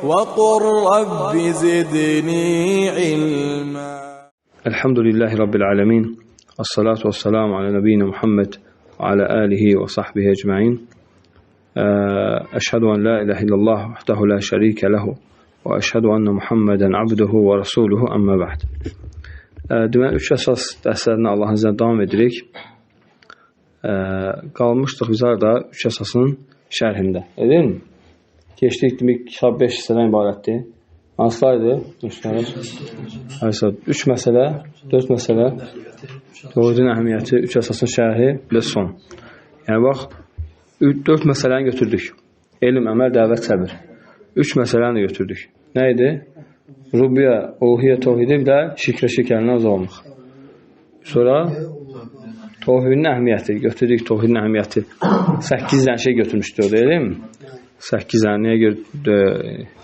وقل رب زدني علما. الحمد لله رب العالمين والصلاة والسلام على نبينا محمد وعلى آله وصحبه أجمعين. أشهد أن لا إله إلا الله وحده لا شريك له وأشهد أن محمدا عبده ورسوله أما بعد. Deməli, 3 əsas dərslərinə Allahın izniyle davam edirik. Qalmışdıq biz arada 3 əsasın şərhində. Edin mi? Geçdik, demək, kitab 5 hissədən ibarətdir. Hansılardı? 3 məsələ, 4 məsələ, tövhidin əhəmiyyəti, 3 əsasın şərhi və son. Yəni, bax, 4 məsələni götürdük. Elm, əməl, dəvət, səbir. 3 məsələni götürdük. Nə idi? Rubbiyə, uluhiyyə, tövhidi, bir də şirkə-şirkəlindən uzaq olmaq. Sonra tövhidin əhəmiyyəti, götürdük tövhidin əhəmiyyəti. 8 dənə şey götürmüşdür, deyil mi? 8 dənə, nəyə görə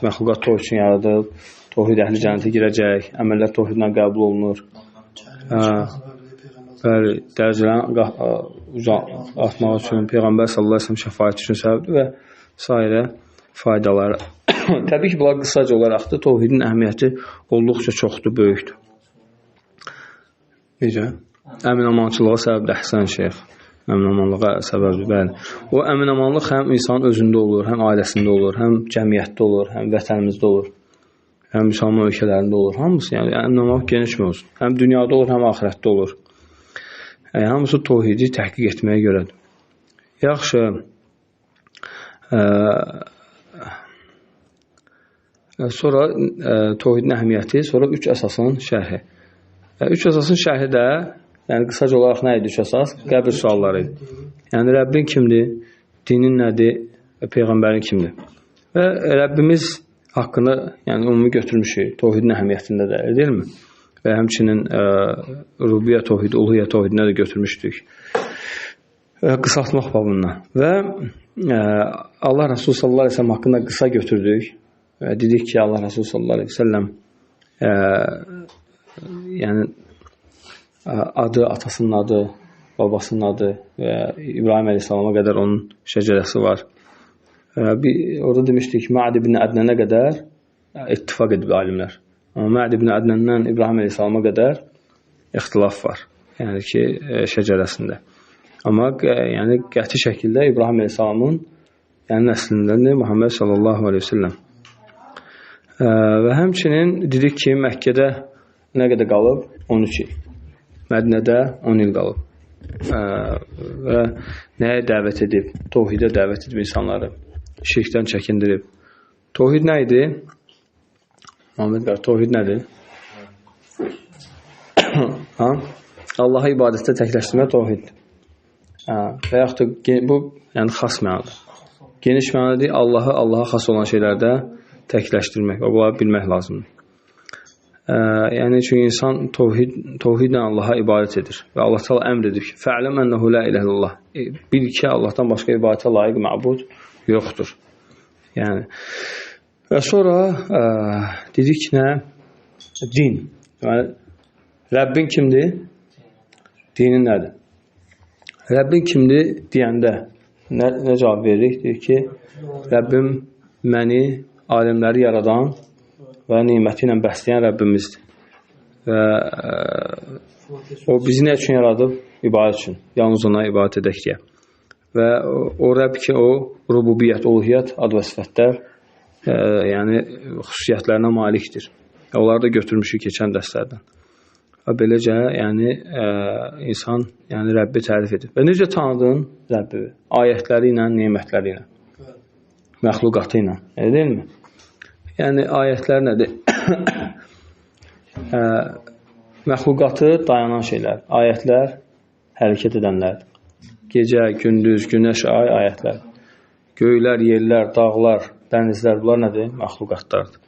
məxluqat tövhid üçün yaradılıb, tövhid əhli cənnətə girəcək, əməllər tövhidlə qəbul olunur. Bəli, dərəcələrin artmaq üçün, Peyğəmbər sallallahu əleyhi və səlləm şəfaət üçün səbəbdir və s. faydaları. Təbii ki, bunlar qısaca olaraq da tövhidin əhəmiyyəti olduqca çoxdur, böyükdür. Necə? Əmin-amançılığa səbəbdir, əhsən şeyx. Əmin-amanlığa səbəbdir, bəli. O əmin-amanlıq həm insanın özündə olur, həm ailəsində olur, həm cəmiyyətdə olur, həm vətənimizdə olur, həm müsəlman ölkələrində olur. Hamısı, yəni əmin-amanlıq geniş mövzu. Həm dünyada olur, həm axirətdə olur. Hamısı tövhidi təhqiq etməyə görədir. Yaxşı, sonra tövhidin əhəmiyyəti, sonra 3 əsasın şərhi. 3 əsasın şərhi də, yəni qısaca olaraq nə idi 3 əsas? Qəbir sualları idi. Yəni Rəbbin kimdir, dinin nədir və Peyğəmbərin kimdir? Və Rəbbimiz haqqında, yəni ümumi götürmüşük, tövhidin əhəmiyyətində də, deyilmi? Və həmçinin rububiyyə tövhidi, uluhiyyə tövhidinə də götürmüşdük. Qısaltmaq babından. Və Allah Resulü sallallahu əleyhi və səlləm haqqında qısa götürdük. Və dedik ki, Allah Resulü sallallahu əleyhi və səlləm yəni adı, atasının adı, babasının adı və İbrahim əleyhissalama qədər onun şəcərəsi var. Orada demişdik, Ma'd ibn Ədnənə qədər ittifaq edib alimlər. Amma Ma'd ibn Ədnəndən İbrahim əleyhissalama qədər ixtilaf var. Yəni ki, şəcərəsində. Amma yəni qəti şəkildə İbrahim əleyhissalamın yəni nəslindəndir Muhammed sallallahu əleyhi və səlləm. Və həmçinin dedik ki, Məkkədə nə qədər qalıb? 13 il. Mədinədə 10 il qalıb. Və nəyə dəvət edib? Tövhidə dəvət edib insanları. Şirkdən çəkindirib. Tövhid nə idi? Muhammed qar, tövhid nədir? Allah'a ibadətdə təkləşdirmə tövhiddir. Və yaxud da bu yəni xas mənadır. Geniş mənadır, Allaha xas olan şeylərdə təkləşdirmək və bunları bilmək lazımdır. Yəni, çünki insan tövhidlə Allaha ibadət edir və Allah təala əmr edir ki, fə'ləm ənəhu la iləhə illallah. Bil ki, Allahdan başqa ibadətə layiq məbud yoxdur. Yəni, və sonra dedik nə? Din. Yəni, Rəbbin kimdir? Dinin nədir? Rəbbin kimdir deyəndə nə cavab veririk? Deyir ki, Rəbbim məni, alimləri yaradan və niməti ilə bəsləyən Rəbbimizdir. Və o bizi nə üçün yaradıb? İbadət üçün. Yalnız ona ibadət edək deyə. Və o Rəbb ki, o rububiyyət, uluhiyyət, ad və sifətlər yəni xüsusiyyətlərinə malikdir. Onları da götürmüşük keçən dərslərdən. Və beləcə yəni insan yəni Rəbbi tərif edir. Və necə tanıdın Rəbbi? Ayətləri ilə, nemətləri ilə, məxluqatı ilə. Deyilmi? Yəni ayətlər nədir? Məxluqatı dayanan şeylər. Ayətlər hərəkət edənlərdir. Gecə, gündüz, günəş, ay ayətlər. Göylər, yerlər, dağlar, dənizlər, bunlar nədir? Məxluqatlardır.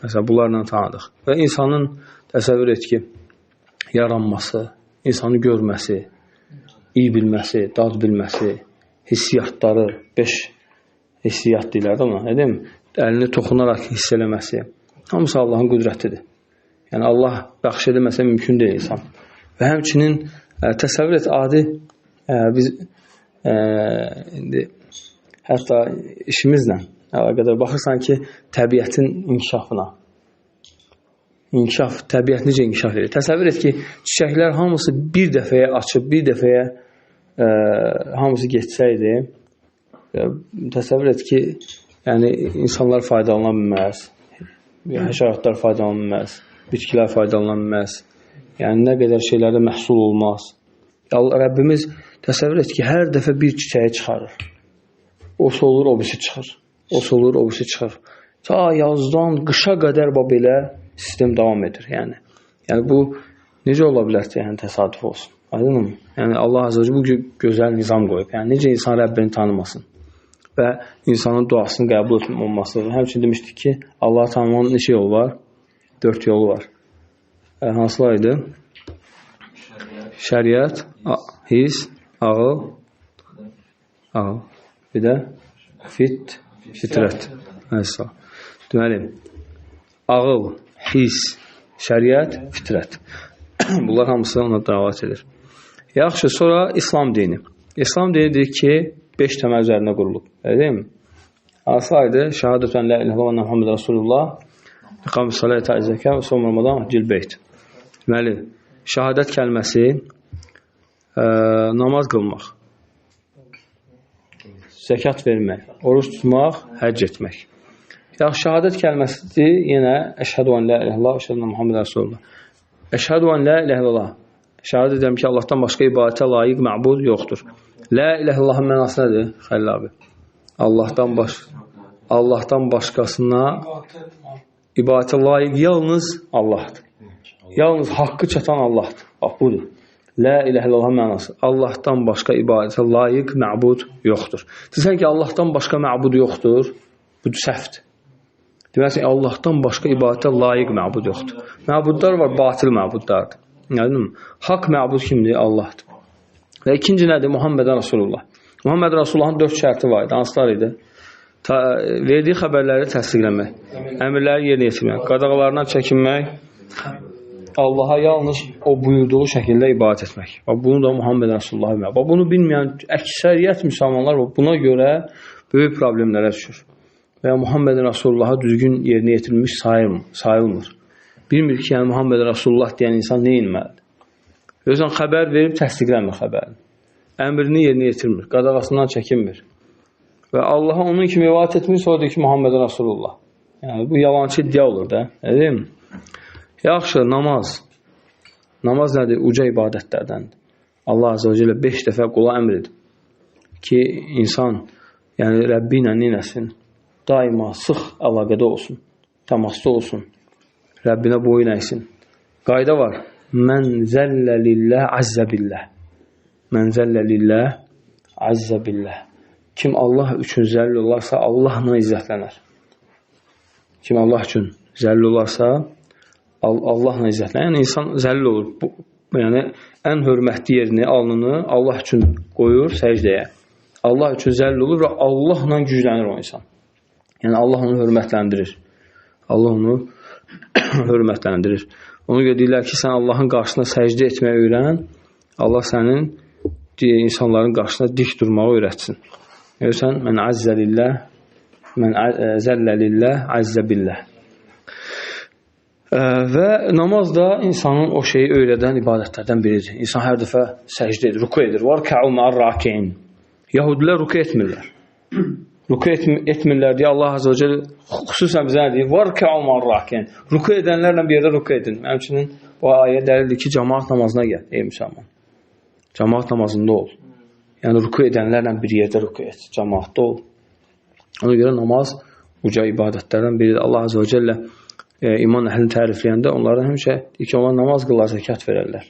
Məsələn, bunlarla tanıdıq. Və insanın təsəvvür et ki, yaranması, insanı görməsi, iyi bilməsi, dad bilməsi, hissiyatları, 5 hissiyat deyilər də ona, edeyim? Əlini toxunaraq hiss eləməsi, hamısı Allahın qüdrətidir. Yəni, Allah bəxş edəməsə mümkün deyil insan. Və həmçinin təsəvvür et, adi biz indi hətta işimizlə əlaqədar. Baxırsan ki, təbiətin inkişafına. İnkişaf, təbiət necə inkişaf edir? Təsəvvür et ki, çiçəklər hamısı bir dəfəyə açıb, bir dəfəyə hamısı geçsəydi, təsəvvür et ki, yəni insanlar faydalana bilməz, həşəratlar faydalana bilməz, bitkilər faydalana bilməz, yəni nə qədər şeylərdə məhsul olmaz. Rəbbimiz təsəvvür et ki, hər dəfə bir çiçəyi çıxarır. O solur, o birisi çıxır. O solur, o birisi çıxır. Ta yazdan qışa qədər belə sistem davam edir. Yəni bu necə ola bilər ki, yəni təsadüf olsun? Aydınmı? Yəni Allah Azza və Cəllə bu gözəl nizam qoyub. Yəni necə insan Rəbbini tanımasın və insanın duasını qəbul olması. Həmçinin demişdik ki, Allahı tanımanın neçə yolu var? 4 yolu var. Hansılar idi? Şəriət, his, ağıl, bir də fitrət. Deməli, ağıl, his, şəriət, fitrət. Bunlar hamısı ona dəlalət edir. Yaxşı, sonra İslam dini. İslam dini deyir ki, 5 təməl üzərində qurulub. Deyilmi? Asaydı, şəhadətən la ilahe illallah Muhammed Rasulullah, iqam-ı salət, zəkə və son Ramadan, cilbeyt. Deməli, şəhadət kəlməsi namaz qılmaq, zəkat vermək, oruç tutmaq, həcc etmək. Yaxşı, şəhadət kəlməsi yenə əşhədu an la ilahe illallah, əşhədu ənə Muhammed Rasulullah. Əşhədu an la ilahe illallah. Şəhadət edirəm ki, Allahdan başqa ibadətə layiq məbud yoxdur. La ilahe illallahın mənası nədir? Xəlil abi. Allahdan başqasına ibadətə layiq yalnız Allahdır. Yalnız haqqı çatan Allahdır. Bax, budur. La ilahe illallahın mənası. Allahdan başqa ibadətə layiq məbud yoxdur. Deyirsən ki, Allahdan başqa məbud yoxdur. Bu səhvdir. Deməli, Allahdan başqa ibadətə layiq məbud yoxdur. Məbudlar var, batil məbudlardır. Haqq məbud kimdir? Allahdır. Və ikinci nədir? Muhammed Rasulullah. Muhammed Rasulullahın 4 şərti var idi. Hansılar idi? Verdiyi xəbərləri təsdiqləmək, əmrləri yerinə yetirmək, qadağalarından çəkinmək, Allaha yalnız o buyurduğu şəkildə ibadət etmək. Bunu da Muhammed Rasulullah bilmək. Bunu bilməyən əksəriyyət müsəlmanlar buna görə böyük problemlərə düşür. Və Muhammed Rasulullah'a düzgün yerinə yetirilmiş sayılmır. Bilmir ki, yəni Muhammed Rasulullah deyən insan nə etməlidir? Özən xəbər verib təsdiqlənmir xəbərini. Əmrini yerinə yetirmir, qadağasından çəkinmir. Və Allaha onun kimi ibadət etmir, sonra deyir ki, Muhammed Rasulullah. Yəni, bu yalancı iddia olur da, deyil mi? Yaxşı, namaz. Namaz nədir? Uca ibadətlərdəndir. Allah Azze və Cəllə 5 dəfə qula əmr edib ki, insan, yəni Rəbbi ilə neynəsin? Daima sıx əlaqədə olsun, təmasda olsun, Rəbbinə boyun əysin. Qayda var. Mən zəllə lillah əzzə billah. Mən zəllə lillah əzzə billah. Kim Allah üçün zəlil olarsa, Allahla izzətlənər. Kim Allah üçün zəlil olarsa, Allahla izzətlənər. Yəni, insan zəlil olur. Yəni, ən hörmətli yerini, alnını Allah üçün qoyur səcdəyə. Allah üçün zəlil olur və Allahla güclənir o insan. Yəni, Allah onu hörmətləndirir. Allah onu hörmətləndirir. Ona görə deyirlər ki, sən Allahın qarşısına səcdə etməyi öyrən, Allah sənin insanların qarşısına dik durmağı öyrətsin. Görürsən, mən əzzə lillah, mən zəllə lillah, əzzə billah. Və namaz da insanın o şeyi öyrədən ibadətlərdən biridir. İnsan hər dəfə səcdə edir, ruku edir. Var kə'u mə'ar-raki'in. Yahudilər ruku etmirlər. Ruku etmirlər deyə Allah Azze və Cəllə xüsusən bizə deyir, var kə'u mə'ar-raki'in. Ruku edənlərlə bir yerdə ruku edin. Həmçinin bu ayə dəlildir ki, cəmaat namazına gəl, ey müsəlman. Cəmaat namazında ol. Yəni, ruku edənlərlə bir yerdə ruku et, cəmaatda ol. Ona görə namaz uca ibadətlərdən biridir. Allah Azze və Cəllə iman əhlini tərifləyəndə onlardan həmişə deyir ki, onlar namaz qılar, zəkat verərlər.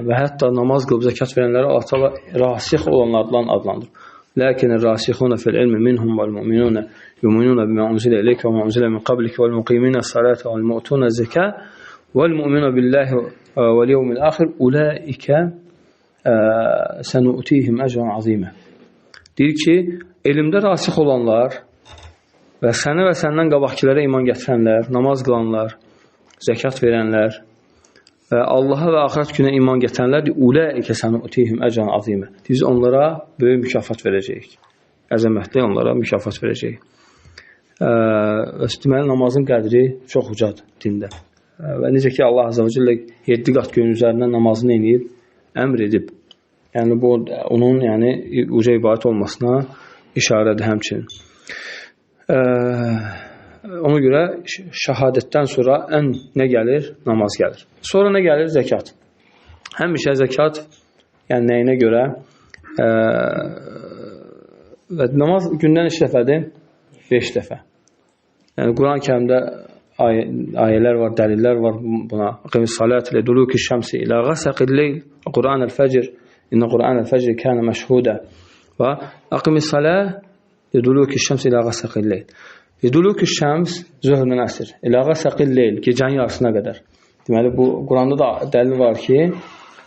Və hətta namaz qılıb zəkat verənləri Allah təala rasix olanlardan adlandır. Lakin rasixuna fil ilmi minhum vel mu'minuna yu'minuna bima unzila ilayka ve ma unzila min qablika vel muqimina as-salata vel mu'tuna az-zakata vel mu'minuna billahi vel yevmil ahir ulaika sanu'tihim ecran azima. Deyir ki, elmdə rasix olanlar və sənə və səndən qabaqkilərə iman gətirənlər, namaz qılanlar, zəkat verənlər və Allaha və axirət günə iman gətirənlər ulaikə sanu'tihim ecran azima. Biz onlara böyük mükafat verəcəyik. əzəmətli onlara mükafat verəcək. Deməli, namazın qədri çox ucadır dində. Və necə ki, Allah Azə və Cəllə 7 qat göyün üzərindən namazını eləyib, əmr edib. Yəni, bu, onun uca ibadət olmasına işarədir həmçinin. Ona görə şəhadətdən sonra nə gəlir? Namaz gəlir. Sonra nə gəlir? Zəkat. Həmişə zəkat, yəni nəyinə görə? Namaz gündən 2 dəfədir? 5 dəfə. Yəni, Quran-ı Kərimdə ayələr var, dəlillər var buna. Aqimis salat ilə duluki şəmsi ilə qasaqil leyl Quran el-fəcr inna Quran el-fəcr kənə məşhudə və aqimis salat ilə duluki şəmsi ilə qasaqil leyl. Duluki şəms zöhrdən əsr ilə qasaqil leyl gecənin yarısına qədər. Deməli, bu Quranda da dəlil var ki,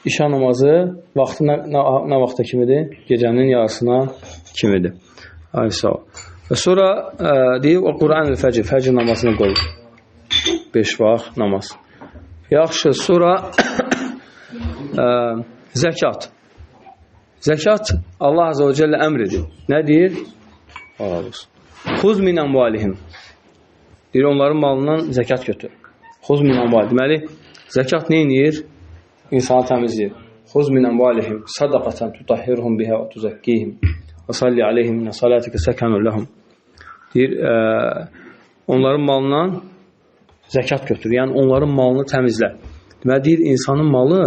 işa namazı vaxtı nə vaxta kimidir? Gecənin yarısına kimidir. Ay sağ ol. Və sonra deyib, o Quran el-fəcr, fəcr namazını qoyub. 5 vaxt namaz. Yaxşı, sonra zəkat. Zəkat Allah Azə və Cəllə əmr edir. Nə deyir? Xuz min əmvalihim. Deyir, onların malından zəkat götür. Xuz min əmvalihim. Deməli, zəkat nə edir? İnsanı təmizləyir. Xuz min əmvalihim sadaqatan tutahhirhum bihə və tuzakkihim və salli aleyhim minə salatikə səkənur ləhum. Deyir, onların malından zəkat götür. Yəni, onların malını təmizlə. Deməli, deyir, insanın malı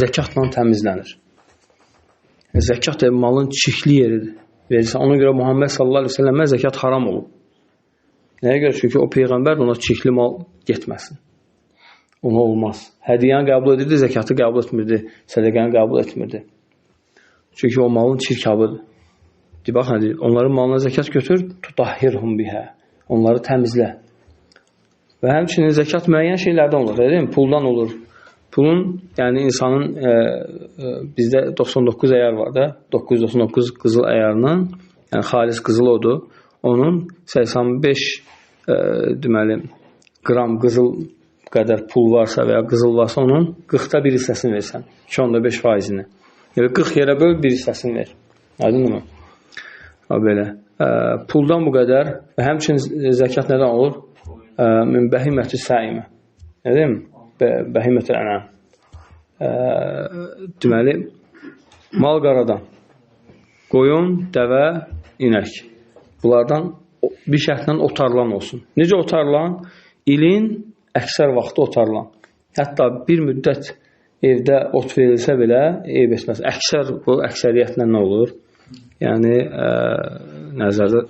zəkatla təmizlənir. Zəkat malın çirkli yeridir. Verirsən. Ona görə Muhammed sallallahu aleyhi ve sellemə zəkat haram olub. Nəyə görə? Çünki o Peyğəmbər ona çirkli mal getməsin. Ona olmaz. Hədiyyəni qəbul edirdi, zəkatı qəbul etmirdi, sədəqəni qəbul etmirdi. Çünki o malın çirkabıdır. Deyir, bax, onların malına zəkat götür, tutahhirhum bihə. Onları təmizlə. Və həmçinin zəkat müəyyən şeylərdən olur. Deyil, puldan olur. Pulun, yəni insanın bizdə 99 əyar var da, 999 qızıl əyarının, yəni xalis qızıl odur. Onun 85 deməli qram qızıl qədər pul varsa və ya qızıl varsa, onun 40'da bir hissəsini versən. 2.5%-ni. Yəni 40 yerə böl, bir hissəsini ver. Aydın mı? Belə. Puldan bu qədər və həmçinin zəkat nədən olur? Min bəhimətü səimə. Nə deyim? Bəhimətü ənəm. Deməli, mal qaradan. Qoyun, dəvə, inək. Bunlardan bir şərtlə otarlan olsun. Necə otarlan? İlin əksər vaxtı otarlan. Hətta bir müddət evdə ot verilsə belə eyb etməz. Bu əksəriyyətlə nə olur? Yəni, nəzərdə,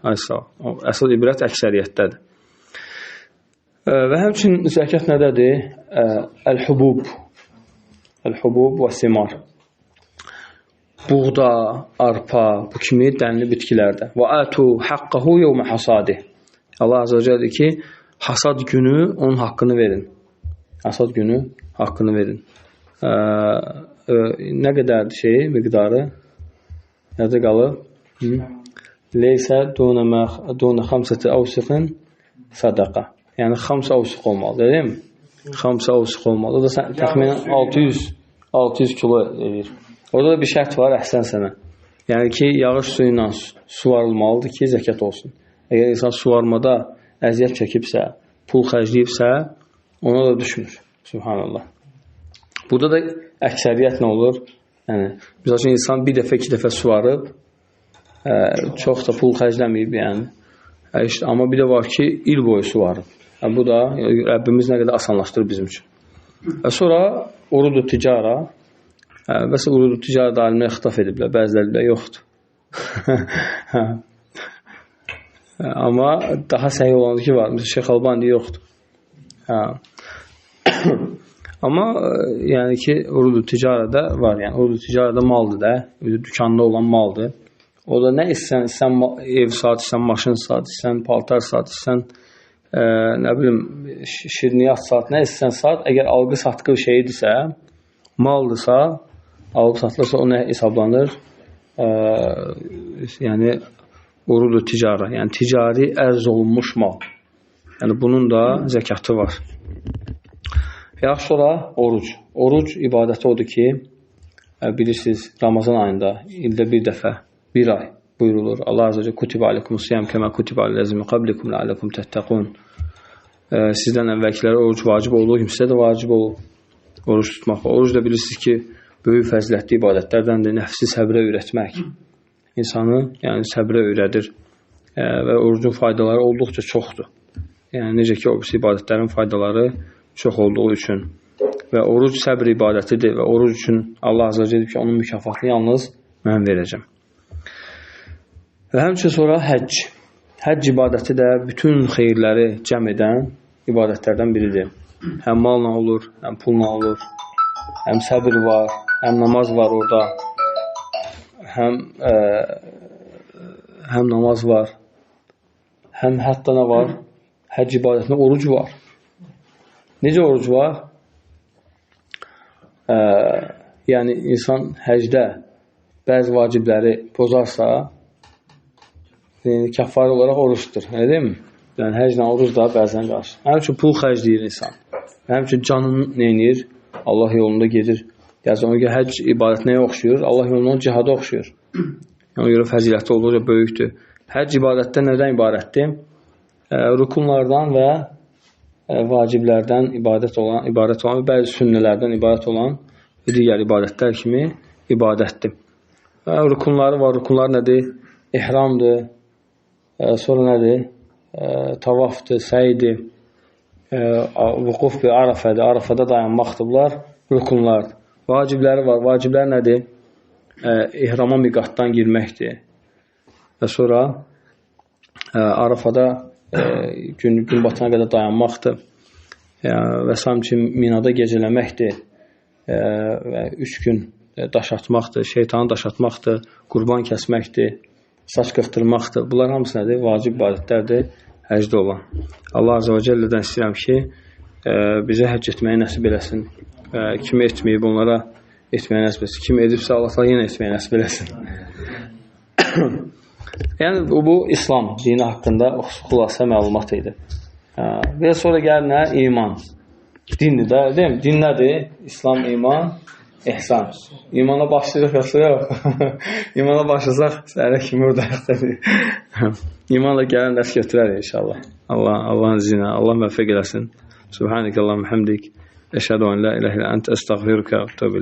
əsas ibrət əksəriyyətdədir. Və həmçinin zəkat nədədir? Əl-hubub. Əl-hubub və simar. Buğda, arpa, bu kimi dənli bitkilərdə. Və ətu haqqahu yevmə hasadi. Allah Azə və Cəllə deyir ki, hasad günü onun haqqını verin. Hasad günü haqqını verin. Nə qədərdir miqdarı? Nədə qalır? Leysə dunə xamsəti avsiqin sadaqa. Yəni, xams avsiq olmalıdır, deyil mi? Xams avsiq olmalıdır. O da təxminən 600 kilo edir. Orada da bir şərt var, əhsən sənə. Yəni ki, yağış suyu ilə suvarılmalıdır ki, zəkat olsun. Əgər insan suvarmada əziyyət çəkibsə, pul xərcləyibsə, ona da düşmür. Subhanallah. Burada da əksəriyyət nə olur? Yəni, misal üçün, insan bir dəfə, 2 dəfə suvarıb, çox da pul xərcləməyib, yəni. Amma bir də var ki, il boyu suvarıb. Bu da Rəbbimiz nə qədər asanlaşdırır bizim üçün. Və sonra urudu ticara, bəs urudu ticara da alimlər ixtilaf ediblər, bəziləri də yoxdur. Amma daha səhi olanı ki var, məsələn, Şeyx Albani yoxdur. Amma yəni ki, urudu ticarada var, yəni urudu ticarada maldır da, dükanda olan maldır. O da nə istsən, ev saat, istsən maşın saat, istsən paltar saat, istsən nə bilim, şirniyyat saat, nə istsən saat, əgər alqı satqı şeydirsə, maldırsa, alıb satılırsa, o nə hesablanır? Yəni, urudu ticara, yəni ticari ərz olunmuş mal. Yəni, bunun da zəkatı var. Yaxşı sonra oruc. Oruc ibadəti odur ki, bilirsiniz, Ramazan ayında ildə bir dəfə, bir ay, buyurulur. Allah azə və cəllə kutiba aleykumus-siyam kəmə kutiba alellezine min qablikum la'allakum tettaqun. Sizdən əvvəlkilərə oruc vacib olduğu kimi sizə də vacib olur oruc tutmaq. Oruc da bilirsiniz ki, böyük fəzilətli ibadətlərdəndir. Nəfsi səbrə öyrətmək insanı, yəni səbrə öyrədir və orucun faydaları olduqca çoxdur. Yəni necə ki, o ibadətlərin faydaları çox olduğu üçün və oruc səbr ibadətidir və oruc üçün Allah azə və cəllə ki, onun mükafatını yalnız mən verəcəm. Və həmçinin sonra həcc. Həcc ibadəti də bütün xeyirləri cəm edən ibadətlərdən biridir. Həm malla olur, həm pulla olur, həm səbir var, həm namaz var orada, həm namaz var, həm hətta nə var? Həcc ibadətində oruc var. Necə oruc var? Yəni, insan həcdə bəzi vacibləri pozarsa, kəffar olaraq oruçdur. Elə deyil mi? Yəni, həclə oruc da bəzən qarşı. Həm üçün pul xərcləyir insan. Həm üçün canını neyinir? Allah yolunda gedir. Yəni, ona görə həcc ibadət nəyə oxşuyur? Allah yolunda cihada oxşuyur. Ona görə fəziləti olduqca böyükdür. Həcc ibadətdə nədən ibarətdir? Rukunlardan və vaciblərdən ibarət olan və bəzi sünnələrdən ibarət olan digər ibadətlər kimi ibadətdir. Rukunları var. Rukunlar nədir? İhramdır. Sonra nədir? Tavafdır, səydir, vüquf və arafədir. Arafada dayanmaqdır. Bunlar rukunlardır. Vacibləri var. Vaciblər nədir? İhrama miqatdan girməkdir. Və sonra Arafada gün batana qədər dayanmaqdır. Və həmçinin Minada gecələməkdir. Və 3 gün daş atmaqdır, şeytanı daş atmaqdır, qurban kəsməkdir, saç qıxdırmaqdır. Bunlar hamısı nədir? Vacib ibadətlərdir həcdə olan. Allah azə və cəllədən istəyirəm ki, bizə həcc etməyi nəsib eləsin. Kim etməyib, onlara etməyi nəsib eləsin. Kim edibsə, Allah yenə etməyi nəsib eləsin. Yəni, bu İslam dini haqqında xülasə məlumat idi. Və sonra gəlir nə? İman. Dindir də, deyil mi? Din nədir? İslam, iman, ihsan. İmana başlayırıq, yoxsa yox? İmana başlasaq, səhərə kimi oradayıq. İmanla gələn dərs götürər inşallah. Allahın izinə, Allah məvfəq eləsin. Subhanəkə Allahümə həmdik. Əşhədu ən la iləhə illə əntə əstəğfiruka və təvbə iləyk.